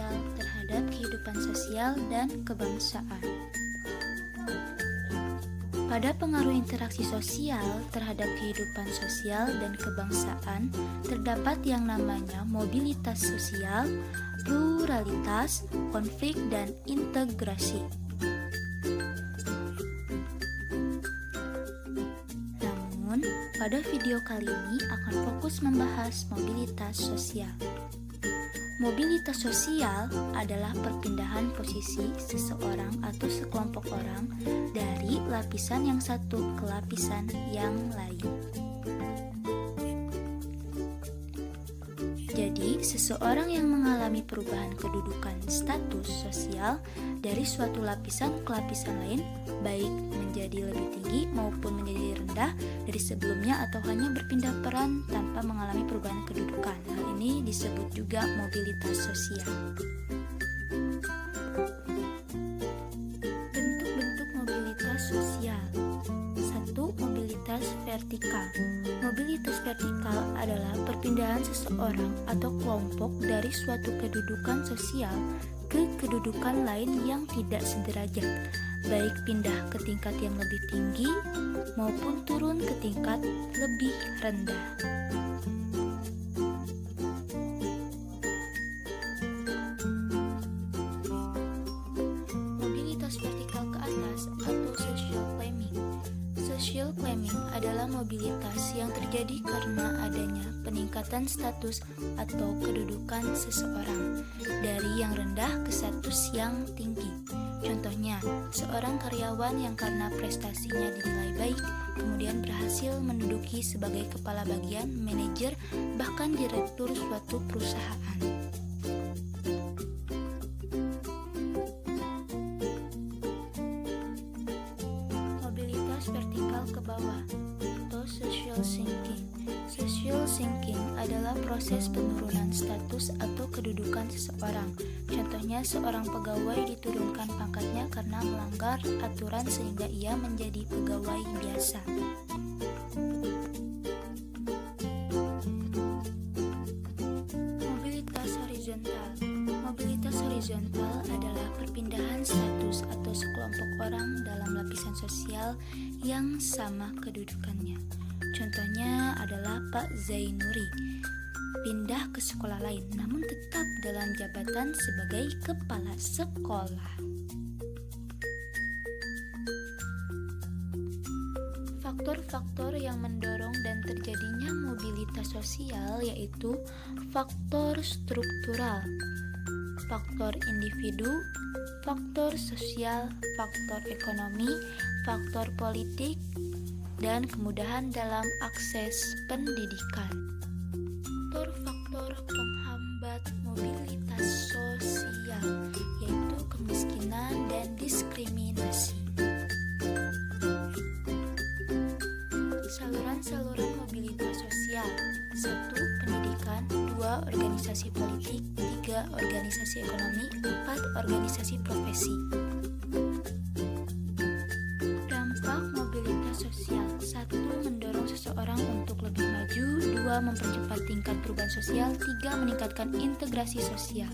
sosial terhadap kehidupan sosial dan kebangsaan. Pada pengaruh interaksi sosial terhadap kehidupan sosial dan kebangsaan, terdapat yang namanya mobilitas sosial, pluralitas, konflik, dan integrasi. Namun, pada video kali ini akan fokus membahas mobilitas sosial. Mobilitas sosial adalah perpindahan posisi seseorang atau sekelompok orang dari lapisan yang satu ke lapisan yang lain. Jadi, seseorang yang mengalami perubahan kedudukan status sosial dari suatu lapisan ke lapisan lain, baik menjadi lebih tinggi maupun menjadi rendah dari sebelumnya atau hanya berpindah peran tanpa mengalami perubahan kedudukan. Hal ini disebut juga mobilitas sosial. Bentuk-bentuk mobilitas sosial. 1. Mobilitas vertikal. Mobilitas vertikal adalah perpindahan seseorang atau kelompok dari suatu kedudukan sosial ke kedudukan lain yang tidak sederajat, baik pindah ke tingkat yang lebih tinggi maupun turun ke tingkat lebih rendah. Mobilitas vertikal ke atas atau social climbing. Social climbing adalah mobilitas yang terjadi karena adanya peningkatan status atau kedudukan seseorang dari yang rendah ke status yang tinggi. Contohnya, seorang karyawan yang karena prestasinya dinilai baik, kemudian berhasil menduduki sebagai kepala bagian, manajer, bahkan direktur suatu perusahaan. Mobilitas vertikal ke bawah atau social sinking. Social sinking adalah proses penurunan status atau kedudukan seseorang. Contohnya, seorang pegawai diturunkan pangkatnya karena melanggar aturan sehingga ia menjadi pegawai biasa. Mobilitas horizontal. Mobilitas horizontal adalah perpindahan status atau sekelompok orang dalam lapisan sosial yang sama kedudukannya. Contohnya adalah Pak Zainuri pindah ke sekolah lain, namun tetap dalam jabatan sebagai kepala sekolah. Faktor-faktor yang mendorong dan terjadinya mobilitas sosial yaitu faktor struktural, faktor individu, faktor sosial, faktor ekonomi, faktor politik, dan kemudahan dalam akses pendidikan. Faktor-faktor penghambat mobilitas sosial yaitu kemiskinan dan diskriminasi. Saluran-saluran mobilitas sosial. 1. Pendidikan. 2. Organisasi politik. 3. Organisasi ekonomi. 4. Organisasi profesi. Dampak mobilitas sosial. 1. Mendorong seseorang untuk lebih maju. 2. Mempercepat tingkat perubahan sosial. 3. Meningkatkan integrasi sosial.